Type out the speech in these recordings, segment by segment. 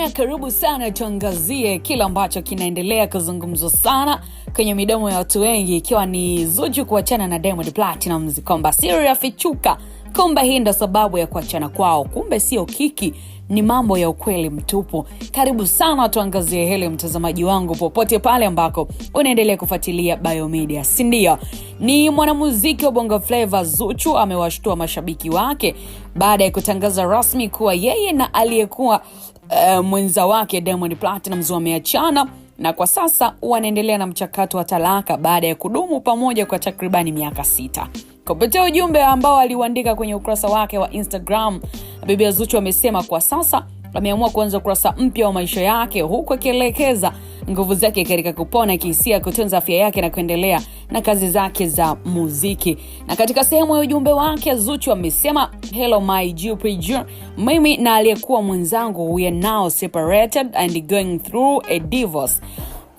Bana, karibu sana tuangazie kila ambacho kinaendelea kuzungumzwa sana kwenye midomo ya watu wengi, ikiwa ni Zuchu kuachana na Diamond Platnumz, kwamba siri yafichuka. Kumbe hii ndio sababu ya kuachana kwao. Kumbe sio kiki, ni mambo ya ukweli mtupu. Karibu sana tuangazie hili, mtazamaji wangu, popote pale ambako unaendelea kufuatilia Biomedia. Sindio, ni mwanamuziki wa Bongo Flava Zuchu amewashtua mashabiki wake baada ya kutangaza rasmi kuwa yeye na aliyekuwa mwenza wake Diamond Platnumz wameachana, na kwa sasa wanaendelea na mchakato wa talaka baada ya kudumu pamoja kwa takribani miaka 6. Kupitia ujumbe ambao aliuandika kwenye ukurasa wake wa Instagram, bibi Zuchu amesema kwa sasa ameamua kuanza ukurasa mpya wa maisha yake, huku akielekeza nguvu zake katika kupona kihisia, kutunza afya yake na kuendelea na kazi zake za muziki. Na katika sehemu ya ujumbe wake, Zuchu amesema, "Hello my Jupe, mimi na aliyekuwa mwenzangu, we are now separated and going through a divorce.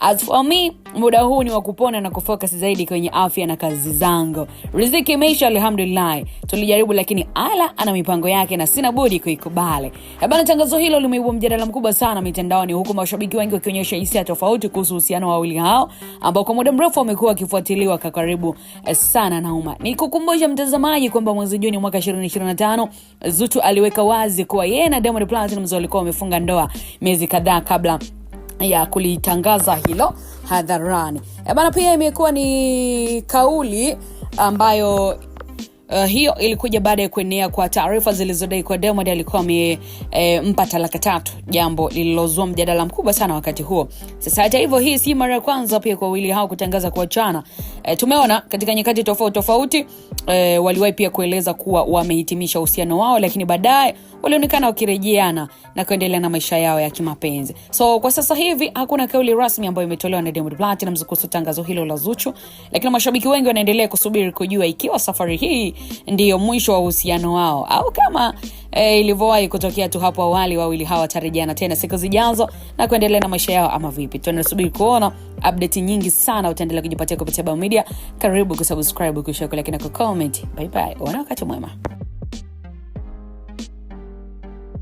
As for me, muda huu ni wa kupona na kufocus zaidi kwenye afya na kazi zangu. Riziki imeisha, alhamdulillah. Tulijaribu lakini Allah ana mipango yake na sina budi kuikubali." Bana, tangazo hilo limeibua mjadala mkubwa sana mitandaoni, huku mashabiki wengi wakionyesha hisia tofauti kuhusu uhusiano wa wawili hao ambao kwa muda mrefu wamekuwa wakifuatiliwa kwa karibu sana na umma. Nikukumbusha mtazamaji kwamba mwezi Juni mwaka 2025 Zuchu aliweka wazi kuwa yeye na Diamond Platnumz walikuwa wamefunga ndoa miezi kadhaa kabla ya kulitangaza hilo hadharani. Bana, pia imekuwa ni kauli ambayo hiyo ilikuja baada ya kuenea kwa taarifa zilizodai kwa Diamond alikuwa amempa talaka 3, jambo lililozua mjadala mkubwa sana wakati huo. Sasa hata hivyo, hii si mara ya kwanza pia kwa wawili hao kutangaza kuachana. Tumeona katika nyakati tofauti waliwahi pia kueleza kuwa wamehitimisha uhusiano wao, lakini baadaye walionekana wakirejeana na kuendelea na maisha yao ya kimapenzi. So kwa sasa hivi hakuna kauli rasmi ambayo imetolewa na Diamond Platnumz kuhusu tangazo hilo la Zuchu, lakini mashabiki wengi wanaendelea kusubiri kujua ikiwa safari hii ndiyo mwisho wa uhusiano wao au kama ilivyowahi kutokea tu hapo awali wawili hawa watarejeana tena siku zijazo na kuendelea na maisha yao ama vipi. Tunasubiri kuona. Update nyingi sana utaendelea kujipatia kupitia Biomedia. Karibu kusubscribe, kushare, like na kucomment. Bye bye. Una wakati mwema.